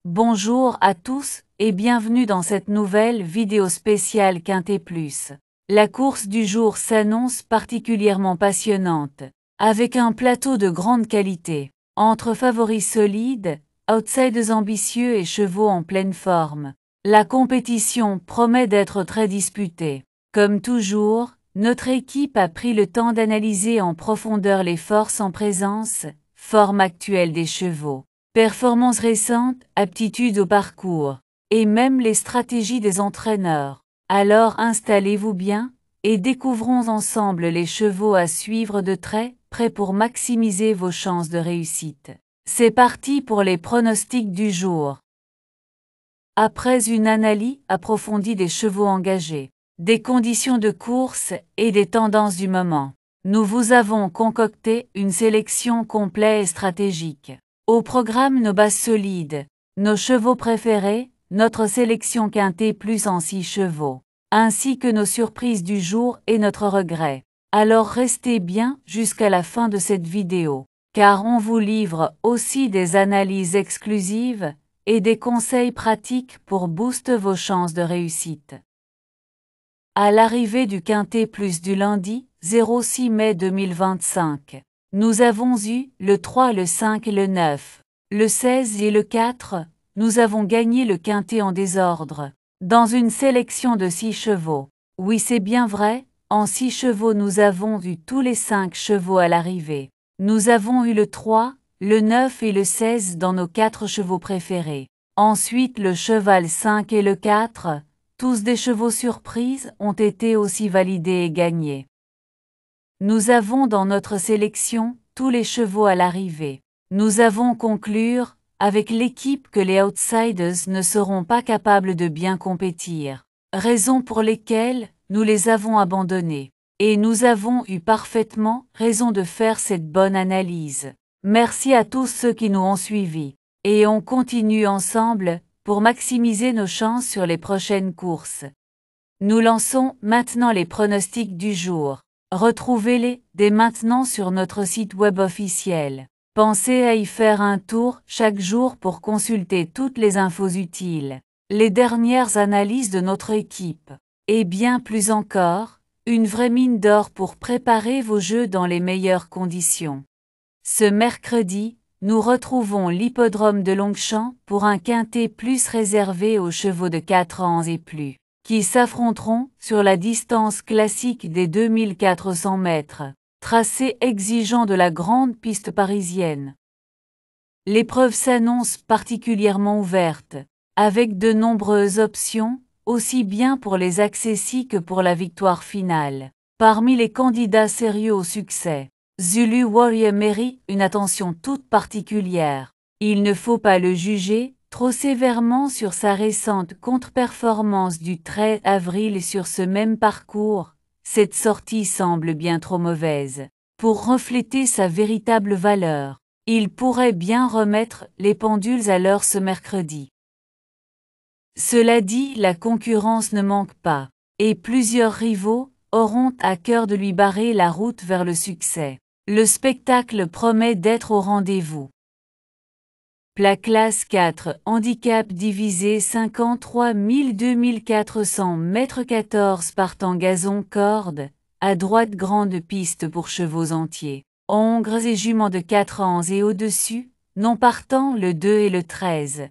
Bonjour à tous et bienvenue dans cette nouvelle vidéo spéciale Quintet Plus. La course du jour s'annonce particulièrement passionnante, avec un plateau de grande qualité, entre favoris solides, outsiders ambitieux et chevaux en pleine forme. La compétition promet d'être très disputée. Comme toujours, notre équipe a pris le temps d'analyser en profondeur les forces en présence, forme actuelle des chevaux, performances récentes, aptitudes au parcours, et même les stratégies des entraîneurs. Alors installez-vous bien, et découvrons ensemble les chevaux à suivre de très près pour maximiser vos chances de réussite. C'est parti pour les pronostics du jour. Après une analyse approfondie des chevaux engagés, des conditions de course et des tendances du moment, nous vous avons concocté une sélection complète et stratégique. Au programme nos bases solides, nos chevaux préférés, notre sélection Quintet Plus en 6 chevaux, ainsi que nos surprises du jour et notre regret. Alors restez bien jusqu'à la fin de cette vidéo, car on vous livre aussi des analyses exclusives et des conseils pratiques pour booster vos chances de réussite. À l'arrivée du Quintet Plus du lundi 06 mai 2025, nous avons eu le 3, le 5 et le 9. Le 16 et le 4, nous avons gagné le Quintet en désordre, dans une sélection de 6 chevaux. Oui, c'est bien vrai, en 6 chevaux nous avons eu tous les 5 chevaux à l'arrivée. Nous avons eu le 3, le 9 et le 16 dans nos 4 chevaux préférés. Ensuite le cheval 5 et le 4, tous des chevaux surprises, ont été aussi validés et gagnés. Nous avons dans notre sélection tous les chevaux à l'arrivée. Nous avons conclure avec l'équipe que les outsiders ne seront pas capables de bien compétir, raison pour lesquelles nous les avons abandonnés. Et nous avons eu parfaitement raison de faire cette bonne analyse. Merci à tous ceux qui nous ont suivis. Et on continue ensemble pour maximiser nos chances sur les prochaines courses. Nous lançons maintenant les pronostics du jour. Retrouvez-les dès maintenant sur notre site web officiel. Pensez à y faire un tour chaque jour pour consulter toutes les infos utiles, les dernières analyses de notre équipe, et bien plus encore, une vraie mine d'or pour préparer vos jeux dans les meilleures conditions. Ce mercredi, nous retrouvons l'hippodrome de Longchamp pour un Quintet Plus réservé aux chevaux de 4 ans et plus, qui s'affronteront sur la distance classique des 2400 mètres, tracé exigeant de la grande piste parisienne. L'épreuve s'annonce particulièrement ouverte, avec de nombreuses options, aussi bien pour les accessis que pour la victoire finale. Parmi les candidats sérieux au succès, Zulu Warrior mérite une attention toute particulière. Il ne faut pas le juger trop sévèrement sur sa récente contre-performance du 13 avril sur ce même parcours. Cette sortie semble bien trop mauvaise pour refléter sa véritable valeur. Il pourrait bien remettre les pendules à l'heure ce mercredi. Cela dit, la concurrence ne manque pas, et plusieurs rivaux auront à cœur de lui barrer la route vers le succès. Le spectacle promet d'être au rendez-vous. Plat classe 4, handicap divisé 53 2400 mètres 14 partant gazon corde, à droite grande piste pour chevaux entiers, hongres et juments de 4 ans et au-dessus, non partant le 2 et le 13.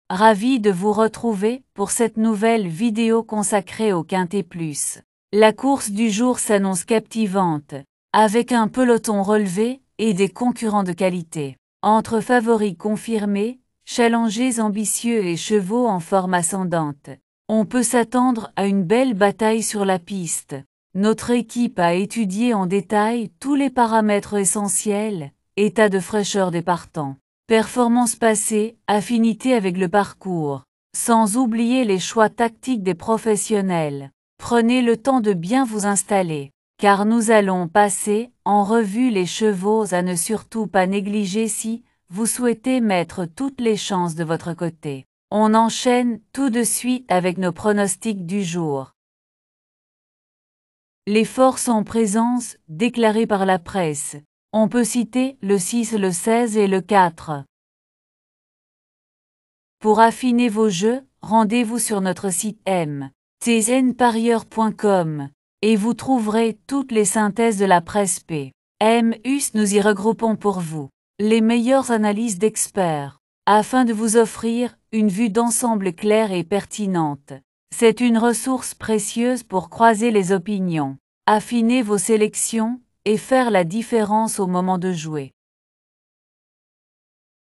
Ravi de vous retrouver pour cette nouvelle vidéo consacrée au Quintet Plus. La course du jour s'annonce captivante, avec un peloton relevé et des concurrents de qualité. Entre favoris confirmés, challengers ambitieux et chevaux en forme ascendante, on peut s'attendre à une belle bataille sur la piste. Notre équipe a étudié en détail tous les paramètres essentiels, état de fraîcheur des partants, performance passée, affinité avec le parcours, sans oublier les choix tactiques des professionnels. Prenez le temps de bien vous installer, car nous allons passer en revue les chevaux à ne surtout pas négliger si vous souhaitez mettre toutes les chances de votre côté. On enchaîne tout de suite avec nos pronostics du jour. Les forces en présence déclarées par la presse. On peut citer le 6, le 16 et le 4. Pour affiner vos jeux, rendez-vous sur notre site mtnparieur.com et vous trouverez toutes les synthèses de la presse P. MUS. Nous y regroupons pour vous les meilleures analyses d'experts, afin de vous offrir une vue d'ensemble claire et pertinente. C'est une ressource précieuse pour croiser les opinions, affiner vos sélections et faire la différence au moment de jouer.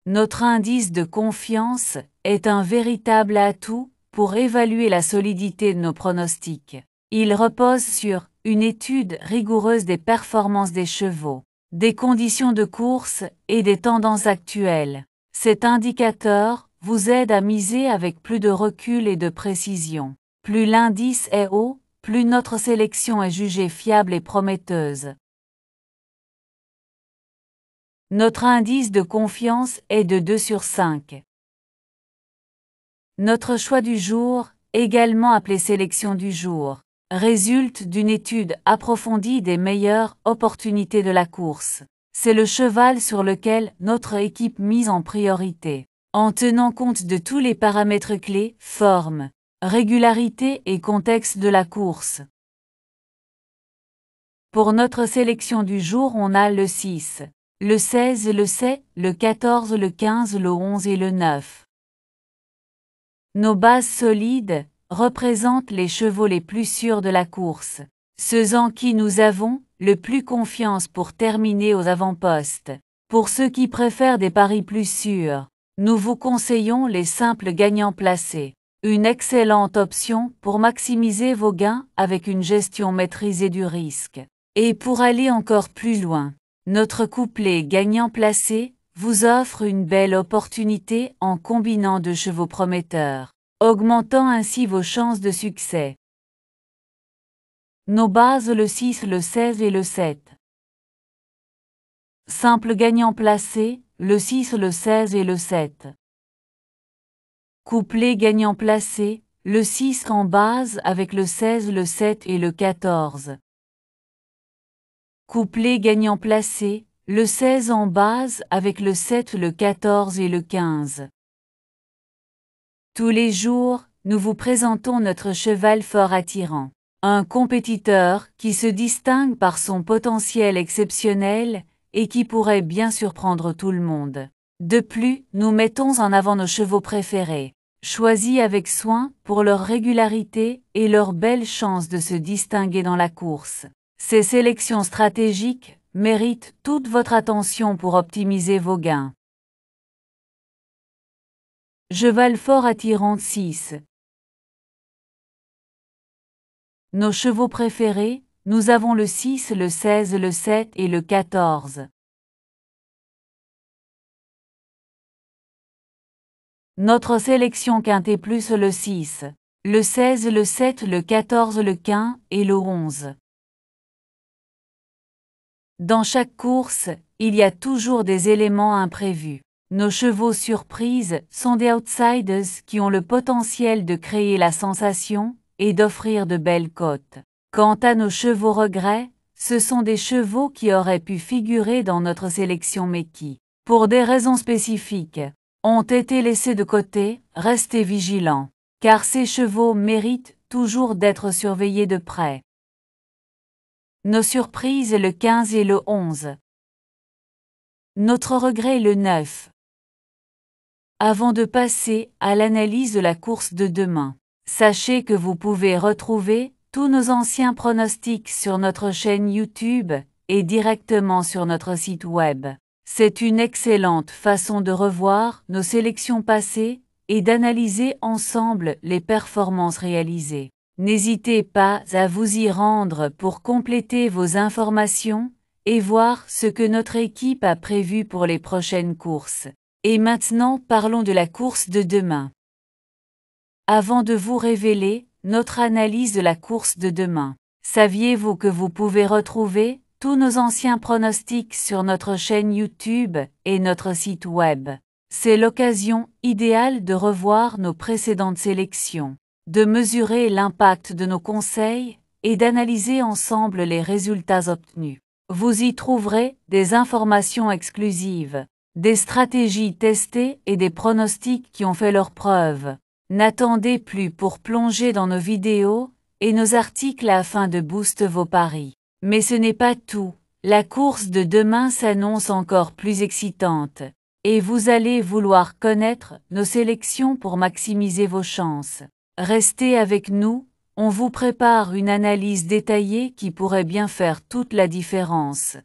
Notre indice de confiance est un véritable atout pour évaluer la solidité de nos pronostics. Il repose sur une étude rigoureuse des performances des chevaux, des conditions de course et des tendances actuelles. Cet indicateur vous aide à miser avec plus de recul et de précision. Plus l'indice est haut, plus notre sélection est jugée fiable et prometteuse. Notre indice de confiance est de 2 sur 5. Notre choix du jour, également appelé sélection du jour, résulte d'une étude approfondie des meilleures opportunités de la course. C'est le cheval sur lequel notre équipe mise en priorité, en tenant compte de tous les paramètres clés, forme, régularité et contexte de la course. Pour notre sélection du jour, on a le 6. Le 16, le 7, le 14, le 15, le 11 et le 9. Nos bases solides représentent les chevaux les plus sûrs de la course, ceux en qui nous avons le plus confiance pour terminer aux avant-postes. Pour ceux qui préfèrent des paris plus sûrs, nous vous conseillons les simples gagnants placés, une excellente option pour maximiser vos gains avec une gestion maîtrisée du risque. Et pour aller encore plus loin, notre couplet gagnant placé vous offre une belle opportunité en combinant deux chevaux prometteurs, augmentant ainsi vos chances de succès. Nos bases le 6, le 16 et le 7. Simple gagnant placé, le 6, le 16 et le 7. Couplet gagnant placé, le 6 en base avec le 16, le 7 et le 14. Couplet gagnant placé, le 16 en base avec le 7, le 14 et le 15. Tous les jours, nous vous présentons notre cheval fort attirant. Un compétiteur qui se distingue par son potentiel exceptionnel et qui pourrait bien surprendre tout le monde. De plus, nous mettons en avant nos chevaux préférés, choisis avec soin pour leur régularité et leur belle chance de se distinguer dans la course. Ces sélections stratégiques méritent toute votre attention pour optimiser vos gains. Cheval fort attirant 6. Nos chevaux préférés, nous avons le 6, le 16, le 7 et le 14. Notre sélection quintet plus le 6, le 16, le 7, le 14, le 15 et le 11. Dans chaque course, il y a toujours des éléments imprévus. Nos chevaux surprises sont des outsiders qui ont le potentiel de créer la sensation et d'offrir de belles cotes. Quant à nos chevaux regrets, ce sont des chevaux qui auraient pu figurer dans notre sélection mais qui, pour des raisons spécifiques, ont été laissés de côté. Restez vigilants, car ces chevaux méritent toujours d'être surveillés de près. Nos surprises le 15 et le 11. Notre regret le 9. Avant de passer à l'analyse de la course de demain, sachez que vous pouvez retrouver tous nos anciens pronostics sur notre chaîne YouTube et directement sur notre site web. C'est une excellente façon de revoir nos sélections passées et d'analyser ensemble les performances réalisées. N'hésitez pas à vous y rendre pour compléter vos informations et voir ce que notre équipe a prévu pour les prochaines courses. Et maintenant, parlons de la course de demain. Avant de vous révéler notre analyse de la course de demain, saviez-vous que vous pouvez retrouver tous nos anciens pronostics sur notre chaîne YouTube et notre site web? C'est l'occasion idéale de revoir nos précédentes sélections, de mesurer l'impact de nos conseils et d'analyser ensemble les résultats obtenus. Vous y trouverez des informations exclusives, des stratégies testées et des pronostics qui ont fait leurs preuves. N'attendez plus pour plonger dans nos vidéos et nos articles afin de booster vos paris. Mais ce n'est pas tout. La course de demain s'annonce encore plus excitante. Et vous allez vouloir connaître nos sélections pour maximiser vos chances. Restez avec nous, on vous prépare une analyse détaillée qui pourrait bien faire toute la différence.